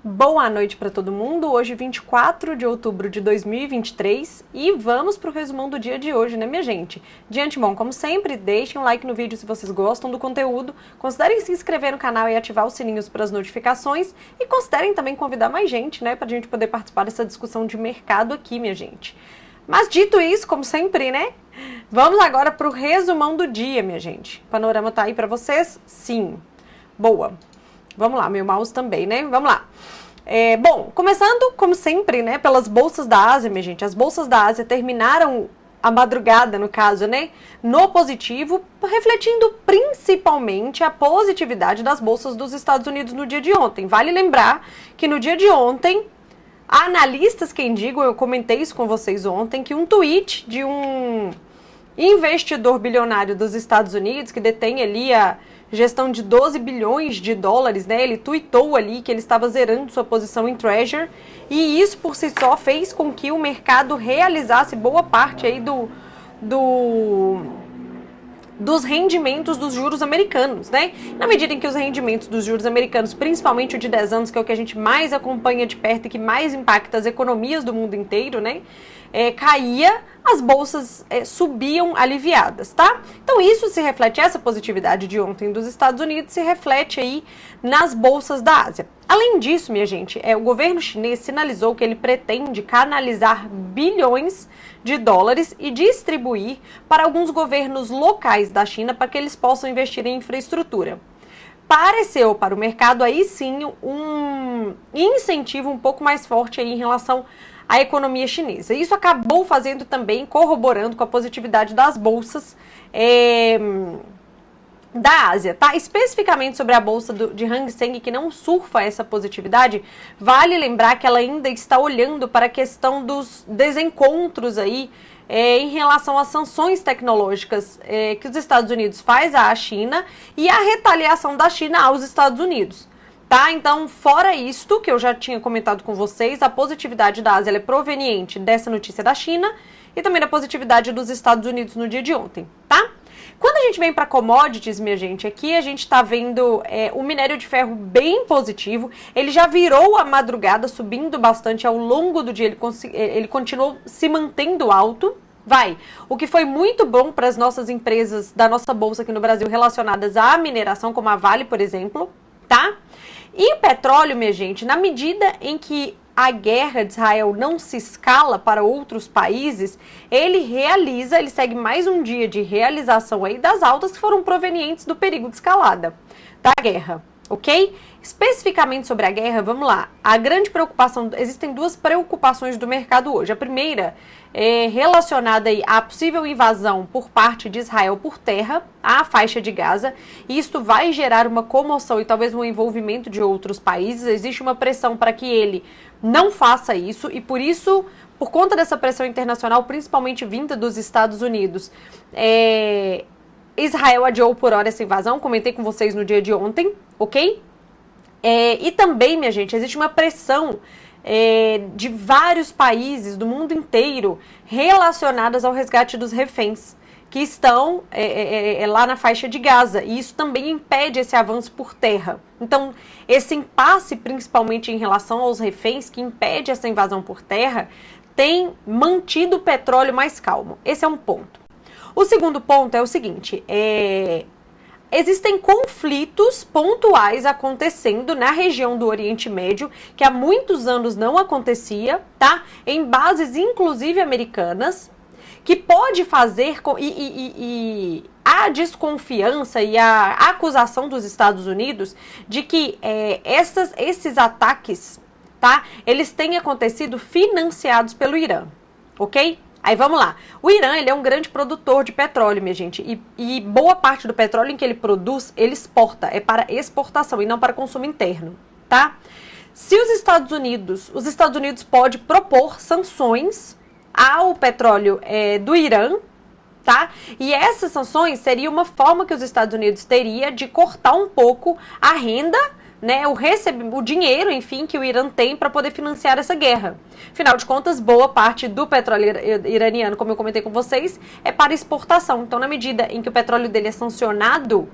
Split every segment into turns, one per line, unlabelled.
Boa noite para todo mundo, hoje 24 de outubro de 2023 e vamos para o resumão do dia de hoje, né minha gente? De antemão, como sempre, deixem um like no vídeo se vocês gostam do conteúdo, considerem se inscrever no canal e ativar os sininhos para as notificações e considerem também convidar mais gente, né, para a gente poder participar dessa discussão de mercado aqui, minha gente. Mas dito isso, como sempre, né, vamos agora para o resumão do dia, minha gente. O panorama tá aí para vocês? Sim. Boa. Vamos lá, meu mouse também, né? Vamos lá. Bom, começando, como sempre, né, pelas bolsas da Ásia, minha gente. As bolsas da Ásia terminaram a madrugada, no caso, né, no positivo, refletindo principalmente a positividade das bolsas dos Estados Unidos no dia de ontem. Vale lembrar que no dia de ontem, analistas, quem digo, eu comentei isso com vocês ontem, que um tweet de um investidor bilionário dos Estados Unidos, que detém ali a gestão de 12 bilhões de dólares, né? Ele tweetou ali que ele estava zerando sua posição em Treasury e isso por si só fez com que o mercado realizasse boa parte aí dos rendimentos dos juros americanos, né? Na medida em que os rendimentos dos juros americanos, principalmente o de 10 anos, que é o que a gente mais acompanha de perto e que mais impacta as economias do mundo inteiro, né? Caía, as bolsas subiam aliviadas, tá? Então isso se reflete, essa positividade de ontem dos Estados Unidos se reflete aí nas bolsas da Ásia. Além disso, minha gente, o governo chinês sinalizou que ele pretende canalizar bilhões de dólares e distribuir para alguns governos locais da China para que eles possam investir em infraestrutura. Pareceu para o mercado aí sim um incentivo um pouco mais forte aí em relação à economia chinesa. Isso acabou fazendo também, corroborando com a positividade das bolsas da Ásia, tá? Especificamente sobre a bolsa de Hang Seng, que não surfa essa positividade, vale lembrar que ela ainda está olhando para a questão dos desencontros aí em relação às sanções tecnológicas que os Estados Unidos faz à China e a retaliação da China aos Estados Unidos. Tá? Então, fora isto, que eu já tinha comentado com vocês, a positividade da Ásia é proveniente dessa notícia da China e também da positividade dos Estados Unidos no dia de ontem, tá? Quando a gente vem para commodities, minha gente, aqui a gente está vendo o minério de ferro bem positivo. Ele já virou a madrugada, subindo bastante ao longo do dia. Ele continuou se mantendo alto. O que foi muito bom para as nossas empresas da nossa bolsa aqui no Brasil relacionadas à mineração, como a Vale, por exemplo, tá? E o petróleo, minha gente, na medida em que a guerra de Israel não se escala para outros países, ele segue mais um dia de realização aí das altas que foram provenientes do perigo de escalada da guerra, ok? Especificamente sobre a guerra, vamos lá. A grande preocupação, existem duas preocupações do mercado hoje. A primeira é relacionada aí à possível invasão por parte de Israel por terra à faixa de Gaza. E isto vai gerar uma comoção e talvez um envolvimento de outros países. Existe uma pressão para que ele não faça isso e por isso, por conta dessa pressão internacional, principalmente vinda dos Estados Unidos, Israel adiou por hora essa invasão, comentei com vocês no dia de ontem, ok? E também, minha gente, existe uma pressão de vários países do mundo inteiro relacionadas ao resgate dos reféns que estão lá na faixa de Gaza, e isso também impede esse avanço por terra. Então, esse impasse, principalmente em relação aos reféns, que impede essa invasão por terra, tem mantido o petróleo mais calmo. Esse é um ponto. O segundo ponto é o seguinte, existem conflitos pontuais acontecendo na região do Oriente Médio, que há muitos anos não acontecia, tá? Em bases, inclusive, americanas, que pode fazer, e a desconfiança e a acusação dos Estados Unidos de que esses ataques, tá? Eles têm acontecido financiados pelo Irã, ok? Aí vamos lá, o Irã ele é um grande produtor de petróleo, minha gente, e boa parte do petróleo que ele produz, ele exporta, é para exportação e não para consumo interno, tá? Se os Estados Unidos pode propor sanções ao petróleo do Irã, tá? E essas sanções seria uma forma que os Estados Unidos teria de cortar um pouco a renda, né, o dinheiro, enfim, que o Irã tem para poder financiar essa guerra. Afinal de contas, boa parte do petróleo iraniano, como eu comentei com vocês, é para exportação. Então, na medida em que o petróleo dele é sancionado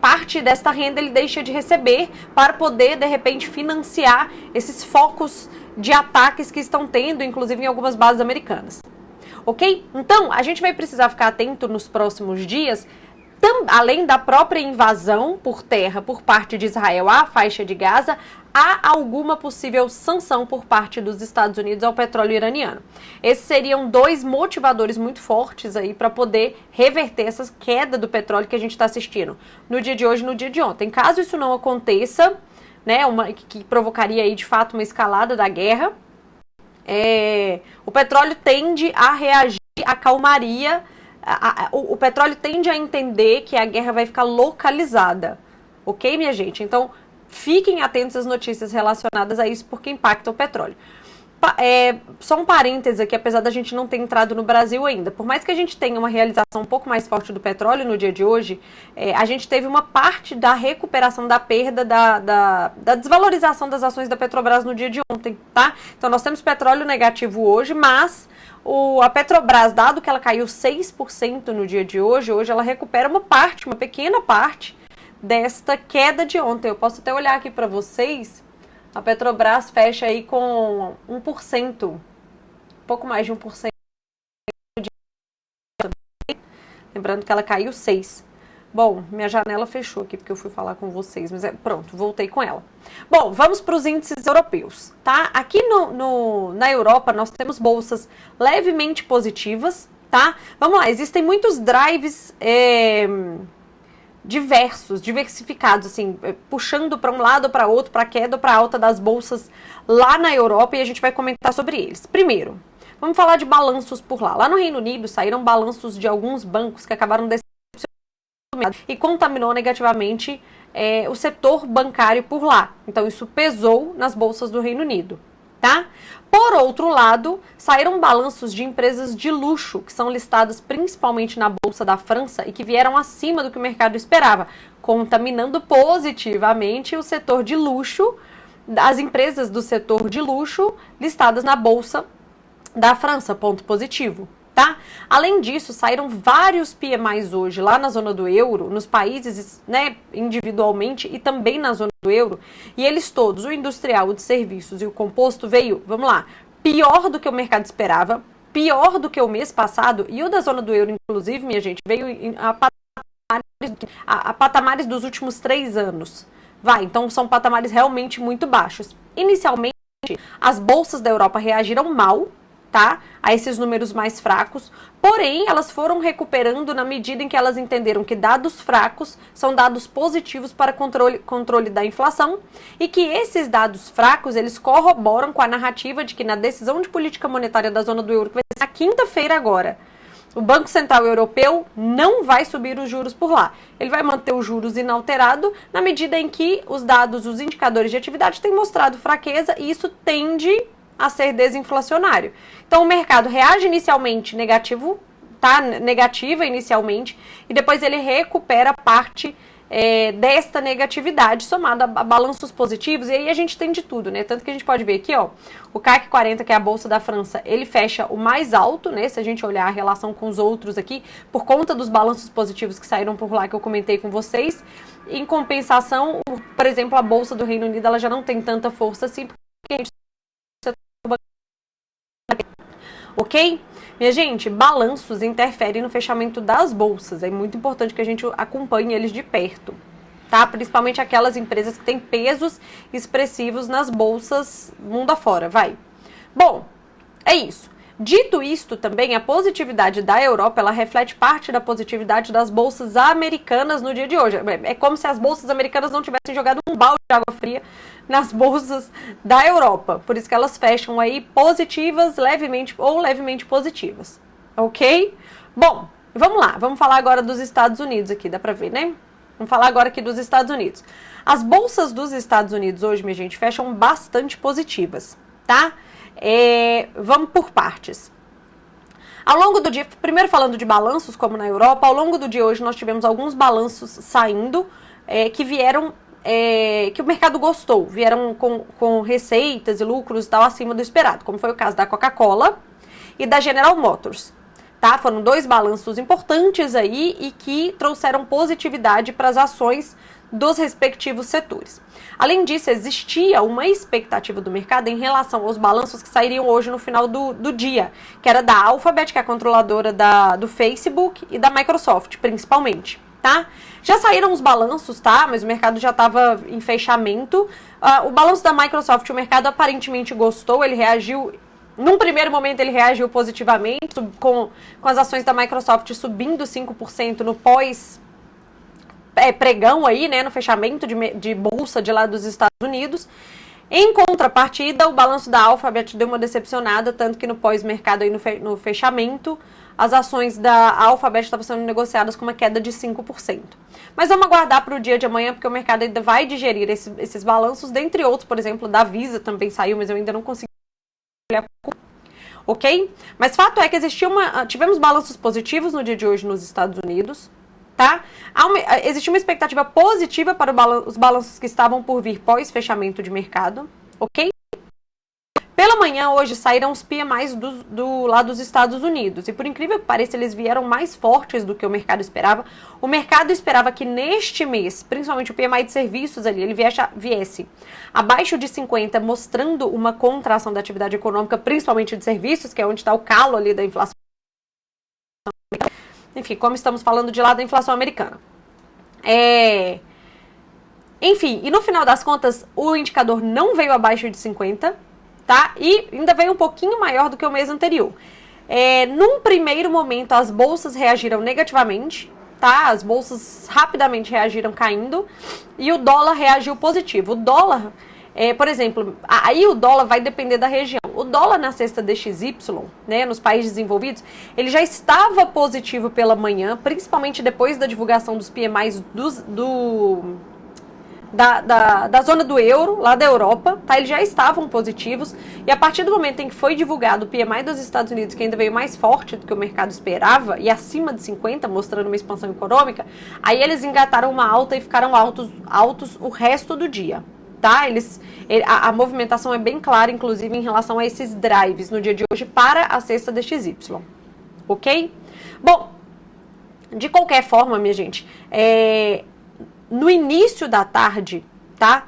parte desta renda ele deixa de receber para poder, de repente, financiar esses focos de ataques que estão tendo, inclusive em algumas bases americanas. Ok? Então, a gente vai precisar ficar atento nos próximos dias, além da própria invasão por terra por parte de Israel à faixa de Gaza, há alguma possível sanção por parte dos Estados Unidos ao petróleo iraniano. Esses seriam dois motivadores muito fortes aí para poder reverter essa queda do petróleo que a gente está assistindo no dia de hoje e no dia de ontem. Caso isso não aconteça, né, que provocaria aí de fato uma escalada da guerra, o petróleo tende a reagir à calmaria. O petróleo tende a entender que a guerra vai ficar localizada, ok, minha gente? Então, fiquem atentos às notícias relacionadas a isso, porque impacta o petróleo. Só um parêntese aqui, apesar da gente não ter entrado no Brasil ainda. Por mais que a gente tenha uma realização um pouco mais forte do petróleo no dia de hoje, a gente teve uma parte da recuperação da perda da desvalorização das ações da Petrobras no dia de ontem, tá? Então, nós temos petróleo negativo hoje, mas a Petrobras, dado que ela caiu 6% no dia de hoje ela recupera uma pequena parte desta queda de ontem. Eu posso até olhar aqui para vocês, a Petrobras fecha aí com 1%, um pouco mais de 1%. Lembrando que ela caiu 6%. Bom, minha janela fechou aqui porque eu fui falar com vocês, mas pronto, voltei com ela. Bom, vamos para os índices europeus, tá? Aqui na Europa nós temos bolsas levemente positivas, tá? Vamos lá, existem muitos drives diversificados, assim, puxando para um lado, para outro, para queda ou para alta das bolsas lá na Europa, e a gente vai comentar sobre eles. Primeiro, vamos falar de balanços por lá. Lá no Reino Unido saíram balanços de alguns bancos que acabaram e contaminou negativamente o setor bancário por lá. Então, isso pesou nas bolsas do Reino Unido, tá? Por outro lado, saíram balanços de empresas de luxo, que são listadas principalmente na Bolsa da França e que vieram acima do que o mercado esperava, contaminando positivamente o setor de luxo, as empresas do setor de luxo listadas na Bolsa da França, ponto positivo. Tá? Além disso, saíram vários PMIs hoje lá na zona do euro, nos países, né, individualmente e também na zona do euro, e eles todos, o industrial, o de serviços e o composto, veio, vamos lá, pior do que o mercado esperava, pior do que o mês passado, e o da zona do euro, inclusive, minha gente, veio a patamares dos últimos 3 anos. Então são patamares realmente muito baixos. Inicialmente, as bolsas da Europa reagiram mal, tá? A esses números mais fracos, porém elas foram recuperando na medida em que elas entenderam que dados fracos são dados positivos para controle da inflação e que esses dados fracos eles corroboram com a narrativa de que na decisão de política monetária da zona do euro, que vai ser na quinta-feira agora, o Banco Central Europeu não vai subir os juros por lá. Ele vai manter os juros inalterado na medida em que os dados, os indicadores de atividade têm mostrado fraqueza e isso tende a ser desinflacionário. Então o mercado reage inicialmente negativo, tá? Negativa inicialmente, e depois ele recupera parte desta negatividade somada a balanços positivos, e aí a gente tem de tudo, né? Tanto que a gente pode ver aqui, ó, o CAC 40, que é a Bolsa da França, ele fecha o mais alto, né? Se a gente olhar a relação com os outros aqui, por conta dos balanços positivos que saíram por lá, que eu comentei com vocês. Em compensação, por exemplo, a Bolsa do Reino Unido, ela já não tem tanta força assim, porque a gente... Ok? Minha gente, balanços interferem no fechamento das bolsas. É muito importante que a gente acompanhe eles de perto, tá? Principalmente aquelas empresas que têm pesos expressivos nas bolsas mundo afora, vai. Bom, é isso. Dito isto também, a positividade da Europa, ela reflete parte da positividade das bolsas americanas no dia de hoje. É como se as bolsas americanas não tivessem jogado um balde de água fria nas bolsas da Europa. Por isso que elas fecham aí positivas, levemente positivas. Ok? Bom, vamos lá. Vamos falar agora dos Estados Unidos aqui, dá pra ver, né? Vamos falar agora aqui dos Estados Unidos. As bolsas dos Estados Unidos hoje, minha gente, fecham bastante positivas, tá? Vamos por partes. Ao longo do dia, primeiro falando de balanços, como na Europa, ao longo do dia hoje nós tivemos alguns balanços saindo que vieram, que o mercado gostou, vieram com receitas e lucros e tal acima do esperado, como foi o caso da Coca-Cola e da General Motors. tá? Foram 2 balanços importantes aí e que trouxeram positividade para as ações dos respectivos setores. Além disso, existia uma expectativa do mercado em relação aos balanços que sairiam hoje no final do dia, que era da Alphabet, que é a controladora do Facebook, e da Microsoft, principalmente, tá? Já saíram os balanços, tá? Mas o mercado já estava em fechamento. O balanço da Microsoft, o mercado aparentemente gostou, ele reagiu. Num primeiro momento ele reagiu positivamente, com as ações da Microsoft subindo 5% no pregão aí, né, no fechamento de bolsa de lá dos Estados Unidos. Em contrapartida, o balanço da Alphabet deu uma decepcionada, tanto que no pós-mercado aí no fechamento, as ações da Alphabet estavam sendo negociadas com uma queda de 5%. Mas vamos aguardar para o dia de amanhã, porque o mercado ainda vai digerir esses balanços, dentre outros, por exemplo, da Visa também saiu, mas eu ainda não consegui olhar, ok? Mas fato é que tivemos balanços positivos no dia de hoje nos Estados Unidos, tá? Existia uma expectativa positiva para os balanços que estavam por vir pós-fechamento de mercado, ok? Pela manhã, hoje, saíram os PMIs lá dos Estados Unidos. E por incrível que pareça, eles vieram mais fortes do que o mercado esperava. O mercado esperava que neste mês, principalmente o PMI de serviços ali, ele viesse abaixo de 50, mostrando uma contração da atividade econômica, principalmente de serviços, que é onde está o calo ali da inflação. Enfim, como estamos falando de lá da inflação americana. Enfim, e no final das contas, o indicador não veio abaixo de 50, tá? E ainda veio um pouquinho maior do que o mês anterior. Num primeiro momento, as bolsas reagiram negativamente, tá? As bolsas rapidamente reagiram caindo e o dólar reagiu positivo. O dólar, por exemplo, aí o dólar vai depender da região. O dólar na cesta DXY, né, nos países desenvolvidos, ele já estava positivo pela manhã, principalmente depois da divulgação dos PMIs da zona do euro, lá da Europa, tá? Eles já estavam positivos, e a partir do momento em que foi divulgado o PMI dos Estados Unidos, que ainda veio mais forte do que o mercado esperava, e acima de 50, mostrando uma expansão econômica, aí eles engataram uma alta e ficaram altos o resto do dia, tá? A movimentação é bem clara, inclusive, em relação a esses drives no dia de hoje para a cesta DXY, ok? Bom, de qualquer forma, minha gente, no início da tarde, tá?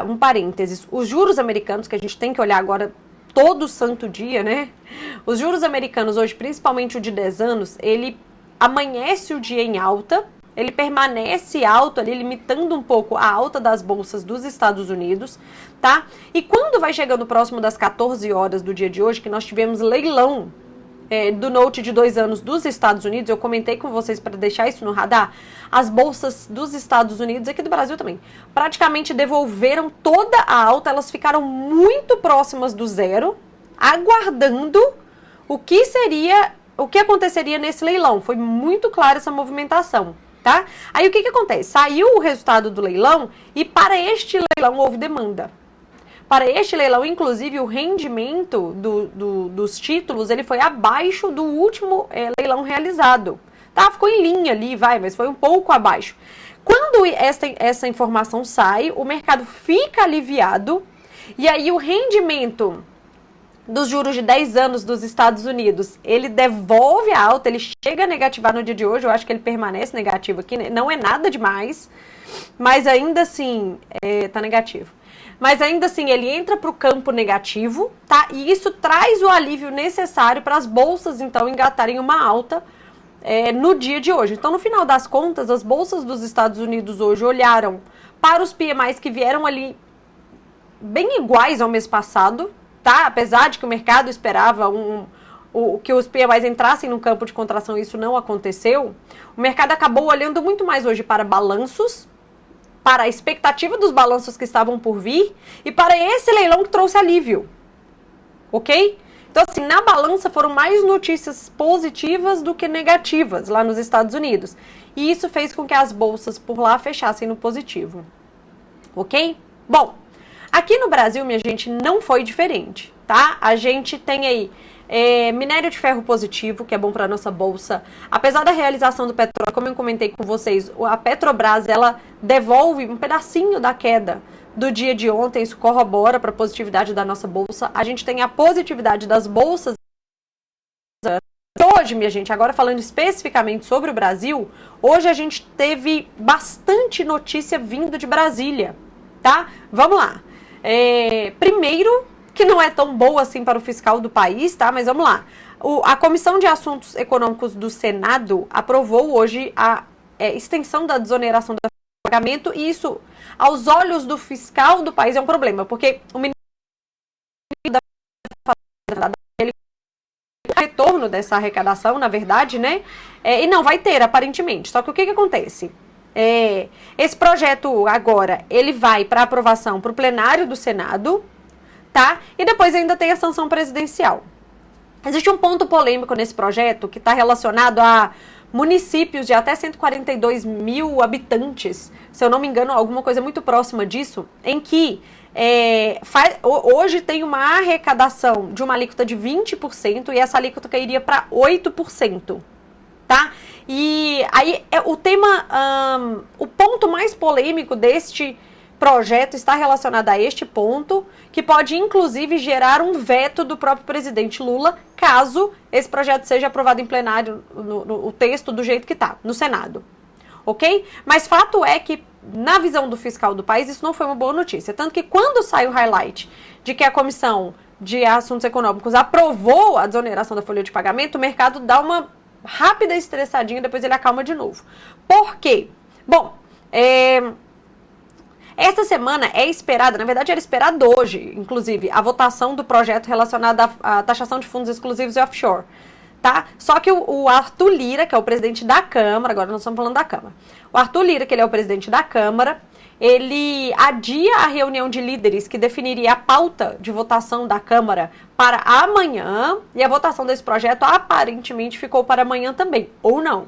Um parênteses, os juros americanos, que a gente tem que olhar agora todo santo dia, né? Os juros americanos hoje, principalmente o de 10 anos, ele amanhece o dia em alta, ele permanece alto ali, limitando um pouco a alta das bolsas dos Estados Unidos, tá? E quando vai chegando próximo das 14 horas do dia de hoje, que nós tivemos leilão do note de 2 anos dos Estados Unidos, eu comentei com vocês para deixar isso no radar, as bolsas dos Estados Unidos, aqui do Brasil também, praticamente devolveram toda a alta, elas ficaram muito próximas do zero, aguardando o que aconteceria nesse leilão. Foi muito clara essa movimentação, tá? Aí o que acontece? Saiu o resultado do leilão e para este leilão houve demanda. Para este leilão, inclusive, o rendimento dos títulos, ele foi abaixo do último leilão realizado. Tá? Ficou em linha ali, mas foi um pouco abaixo. Quando essa informação sai, o mercado fica aliviado, e aí o rendimento dos juros de 10 anos dos Estados Unidos, ele devolve a alta, ele chega a negativar no dia de hoje, eu acho que ele permanece negativo aqui, né? Não é nada demais, mas ainda assim tá negativo. Mas ainda assim, ele entra para o campo negativo, tá? E isso traz o alívio necessário para as bolsas, então, engatarem uma alta no dia de hoje. Então, no final das contas, as bolsas dos Estados Unidos hoje olharam para os PMIs que vieram ali bem iguais ao mês passado, tá? Apesar de que o mercado esperava que os PMIs entrassem no campo de contração, isso não aconteceu. O mercado acabou olhando muito mais hoje para balanços, para a expectativa dos balanços que estavam por vir e para esse leilão que trouxe alívio, ok? Então, assim, na balança foram mais notícias positivas do que negativas lá nos Estados Unidos. E isso fez com que as bolsas por lá fechassem no positivo, ok? Bom, aqui no Brasil, minha gente, não foi diferente, tá? A gente tem aí minério de ferro positivo, que é bom para a nossa bolsa. Apesar da realização do petróleo, como eu comentei com vocês, a Petrobras, ela devolve um pedacinho da queda do dia de ontem, isso corrobora para a positividade da nossa bolsa. A gente tem a positividade das bolsas. hoje, minha gente, agora falando especificamente sobre o Brasil, hoje a gente teve bastante notícia vindo de Brasília, tá? Vamos lá. Primeiro, que não é tão boa assim para o fiscal do país, tá? Mas vamos lá. A Comissão de Assuntos Econômicos do Senado aprovou hoje a extensão da desoneração do pagamento, e isso, aos olhos do fiscal do país, é um problema, porque o ministro da ele retorno dessa arrecadação, na verdade, né? E não vai ter, aparentemente. Só que o que acontece? Esse projeto agora, ele vai para aprovação para o plenário do Senado, tá? E depois ainda tem a sanção presidencial. Existe um ponto polêmico nesse projeto que está relacionado a municípios de até 142 mil habitantes, se eu não me engano, alguma coisa muito próxima disso, em que hoje tem uma arrecadação de uma alíquota de 20% e essa alíquota cairia para 8%, tá? E aí o tema, o ponto mais polêmico deste projeto está relacionado a este ponto, que pode inclusive gerar um veto do próprio presidente Lula, caso esse projeto seja aprovado em plenário, o texto do jeito que está, no Senado. Ok? Mas fato é que, na visão do fiscal do país, isso não foi uma boa notícia. Tanto que quando sai o highlight de que a Comissão de Assuntos Econômicos aprovou a desoneração da folha de pagamento, o mercado dá uma rápida estressadinha, depois ele acalma de novo. Por quê? Bom, esta semana é esperada, na verdade era esperado hoje, inclusive, a votação do projeto relacionado à taxação de fundos exclusivos e offshore, tá? Só que o Arthur Lira, que é o presidente da Câmara, agora nós estamos falando da Câmara, o Arthur Lira, que ele é o presidente da Câmara, ele adia a reunião de líderes que definiria a pauta de votação da Câmara para amanhã, e a votação desse projeto aparentemente ficou para amanhã também, ou não,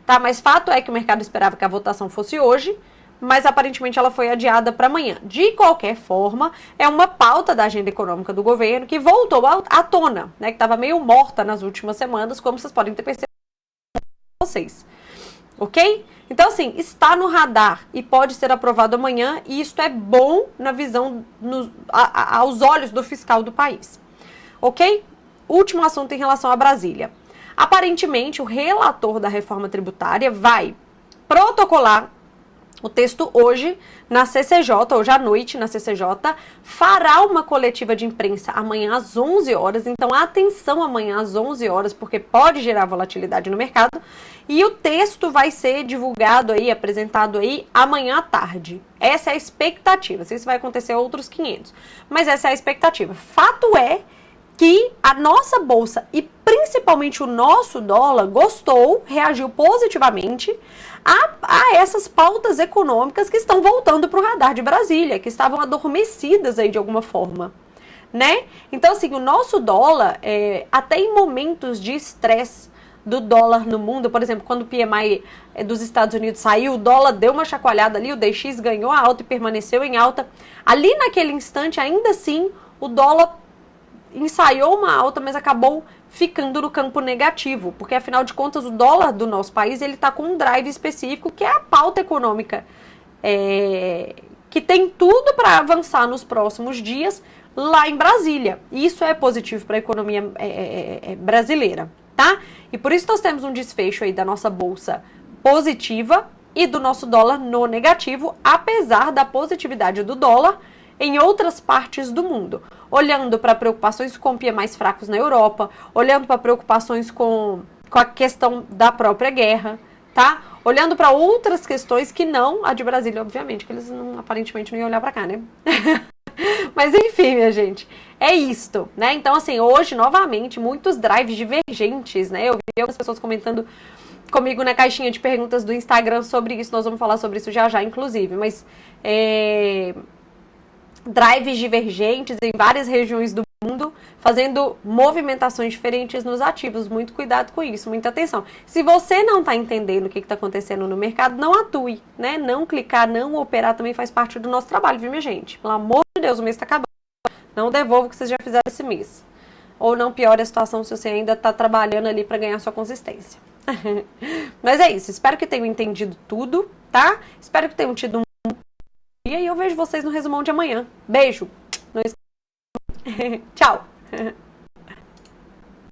tá? Mas fato é que o mercado esperava que a votação fosse hoje, mas aparentemente ela foi adiada para amanhã. De qualquer forma, é uma pauta da agenda econômica do governo que voltou à tona, né, que estava meio morta nas últimas semanas, como vocês podem ter percebido vocês. Ok? Então, assim, está no radar e pode ser aprovado amanhã, e isso é bom na visão, aos olhos do fiscal do país. Ok? Último assunto em relação a Brasília. Aparentemente, o relator da reforma tributária vai protocolar o texto hoje na CCJ, hoje à noite na CCJ, fará uma coletiva de imprensa amanhã às 11 horas, então atenção amanhã às 11 horas, porque pode gerar volatilidade no mercado, e o texto vai ser divulgado aí, apresentado aí amanhã à tarde. Essa é a expectativa, não sei se vai acontecer outros 500, mas essa é a expectativa. Fato é que a nossa bolsa e principalmente o nosso dólar reagiu positivamente a essas pautas econômicas que estão voltando para o radar de Brasília, que estavam adormecidas aí de alguma forma, né? Então, assim, o nosso dólar, até em momentos de estresse do dólar no mundo, por exemplo, quando o PMI dos Estados Unidos saiu, o dólar deu uma chacoalhada ali, o DX ganhou a alta e permaneceu em alta. Ali naquele instante, ainda assim, o dólar ensaiou uma alta, mas acabou ficando no campo negativo, porque afinal de contas o dólar do nosso país ele está com um drive específico, que é a pauta econômica, que tem tudo para avançar nos próximos dias lá em Brasília. E isso é positivo para a economia brasileira, tá? E por isso nós temos um desfecho aí da nossa bolsa positiva e do nosso dólar no negativo, apesar da positividade do dólar em outras partes do mundo, olhando para preocupações com PMIs fracos na Europa, olhando para preocupações com a questão da própria guerra, tá? Olhando para outras questões que não a de Brasília, obviamente, que eles aparentemente não iam olhar para cá, né? Mas enfim, minha gente, é isto, né? Então, assim, hoje, novamente, muitos drives divergentes, né? Eu vi algumas pessoas comentando comigo na caixinha de perguntas do Instagram sobre isso, nós vamos falar sobre isso já, inclusive, mas drives divergentes em várias regiões do mundo, fazendo movimentações diferentes nos ativos. Muito cuidado com isso, muita atenção. Se você não está entendendo o que está acontecendo no mercado, não atue, né? Não clicar, não operar também faz parte do nosso trabalho, viu, minha gente? Pelo amor de Deus, o mês está acabando. Não devolva o que vocês já fizeram esse mês. Ou não piore a situação se você ainda está trabalhando ali para ganhar sua consistência. Mas é isso, espero que tenham entendido tudo, tá? Espero que tenham tido um dia e eu vejo vocês no resumão de amanhã. Beijo! Tchau!